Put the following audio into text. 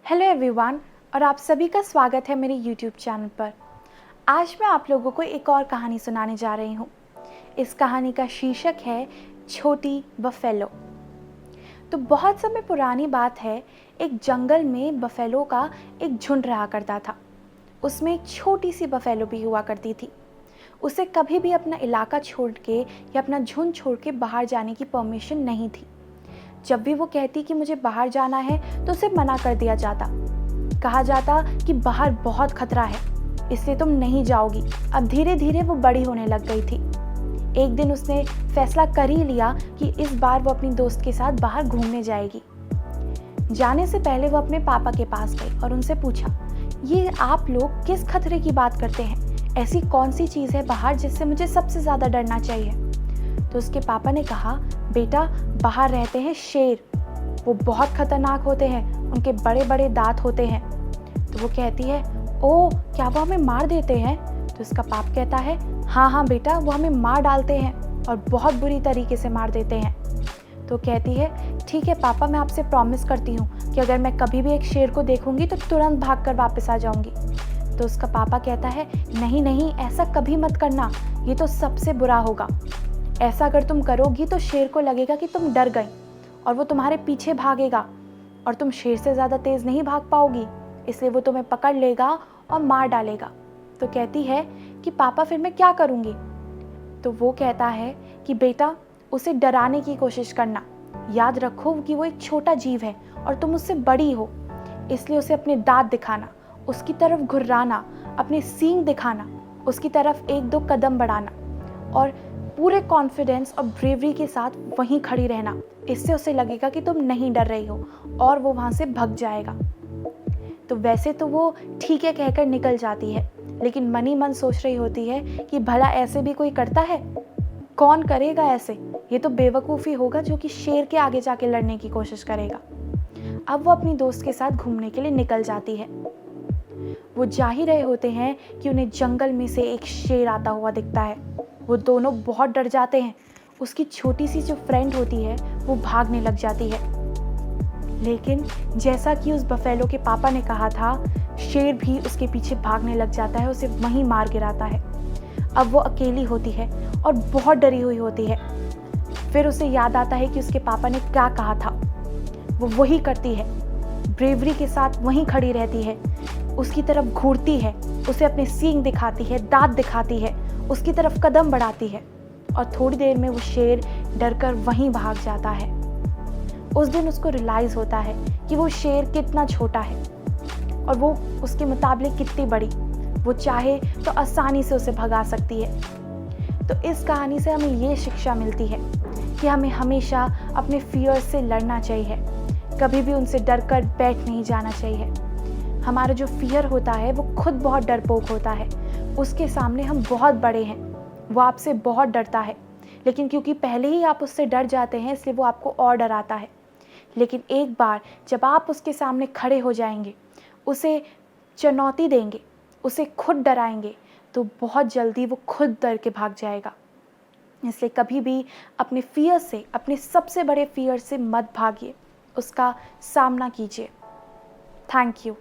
Hello everyone और आप सभी का स्वागत है मेरे यूट्यूब चैनल पर। आज मैं आप लोगों को एक और कहानी सुनाने जा रही हूँ। इस कहानी का शीर्षक है छोटी बफेलो। तो बहुत समय पुरानी बात है, एक जंगल में बफेलो का एक झुंड रहा करता था। उसमें एक छोटी सी बफेलो भी हुआ करती थी। उसे कभी भी अपना इलाका छोड़ के या अपना झुंड छोड़ के बाहर जाने की परमिशन नहीं थी। जब भी वो कहती कि मुझे बाहर जाना है तो उसे मना कर दिया जाता। कहा जाता कि बाहर बहुत खतरा है, इसलिए तुम नहीं जाओगी। अब धीरे धीरे वो बड़ी होने लग गई थी। एक दिन उसने फैसला कर ही लिया कि इस बार वो अपनी दोस्त के साथ बाहर घूमने जाएगी। जाने से पहले वो अपने पापा के पास गई और उनसे पूछा, ये आप लोग किस खतरे की बात करते हैं? ऐसी कौन सी चीज़ है बाहर जिससे मुझे सबसे ज़्यादा डरना चाहिए? तो उसके पापा ने कहा, बेटा बाहर रहते हैं शेर, वो बहुत खतरनाक होते हैं, उनके बड़े बड़े दांत होते हैं। तो वो कहती है, ओ क्या वो हमें मार देते हैं? तो उसका बाप कहता है, हाँ हाँ बेटा, वो हमें मार डालते हैं और बहुत बुरी तरीके से मार देते हैं। तो कहती है, ठीक है पापा, मैं आपसे प्रॉमिस करती हूँ कि अगर मैं कभी भी एक शेर को देखूंगी तो तुरंत भागकर वापस आ जाऊंगी। तो उसका पापा कहता है, नहीं नहीं, ऐसा कभी मत करना, ये तो सबसे बुरा होगा। ऐसा अगर तुम करोगी तो शेर को लगेगा कि तुम डर गई और वो तुम्हारे पीछे भागेगा और तुम शेर से ज़्यादा तेज़ नहीं भाग पाओगी, इसलिए वो तुम्हें पकड़ लेगा और मार डालेगा। तो कहती है कि पापा फिर मैं क्या करूँगी? तो वो कहता है कि बेटा उसे डराने की कोशिश करना, याद रखो कि वो एक छोटा जीव है और तुम उससे बड़ी हो, इसलिए उसे अपने दांत दिखाना, उसकी तरफ घुर्राना, अपने सींग दिखाना, उसकी तरफ एक दो कदम बढ़ाना और पूरे कॉन्फिडेंस और ब्रेवरी के साथ वहीं खड़ी रहना। इससे उसे लगेगा कि तुम नहीं डर रही हो और वो वहाँ से भग जाएगा। तो वैसे तो वो ठीक है कहकर निकल जाती है, लेकिन मन ही मन सोच रही होती है कि भला ऐसे भी कोई करता है? कौन करेगा ऐसे? ये तो बेवकूफ़ी होगा जो कि शेर के आगे जाके लड़ने की कोशिश करेगा। अब वो अपनी दोस्त के साथ घूमने के लिए निकल जाती है। वो जा ही रहे होते हैं कि उन्हें जंगल में से एक शेर आता हुआ दिखता है। वो दोनों बहुत डर जाते हैं। उसकी छोटी सी जो फ्रेंड होती है वो भागने लग जाती है, लेकिन जैसा कि उस बफेलो के पापा ने कहा था, शेर भी उसके पीछे भागने लग जाता है, उसे वहीं मार गिराता है। अब वो अकेली होती है और बहुत डरी हुई होती है। फिर उसे याद आता है कि उसके पापा ने क्या कहा था। वो वही करती है, ब्रेवरी के साथ वहीं खड़ी रहती है, उसकी तरफ घूरती है, उसे अपने सींग दिखाती है, दांत दिखाती है, उसकी तरफ कदम बढ़ाती है और थोड़ी देर में वो शेर डरकर वहीं भाग जाता है। उस दिन उसको रियलाइज़ होता है कि वो शेर कितना छोटा है और वो उसके मुकाबले कितनी बड़ी। वो चाहे तो आसानी से उसे भगा सकती है। तो इस कहानी से हमें ये शिक्षा मिलती है कि हमें हमेशा अपने फियर से लड़ना चाहिए, कभी भी उनसे डर कर बैठ नहीं जाना चाहिए। हमारा जो फियर होता है वो खुद बहुत डरपोक होता है, उसके सामने हम बहुत बड़े हैं, वो आपसे बहुत डरता है, लेकिन क्योंकि पहले ही आप उससे डर जाते हैं इसलिए वो आपको और डराता है। लेकिन एक बार जब आप उसके सामने खड़े हो जाएंगे, उसे चुनौती देंगे, उसे खुद डराएंगे, तो बहुत जल्दी वो खुद डर के भाग जाएगा। इसलिए कभी भी अपने फियर से, अपने सबसे बड़े फियर से मत भागिए, उसका सामना कीजिए। Thank you.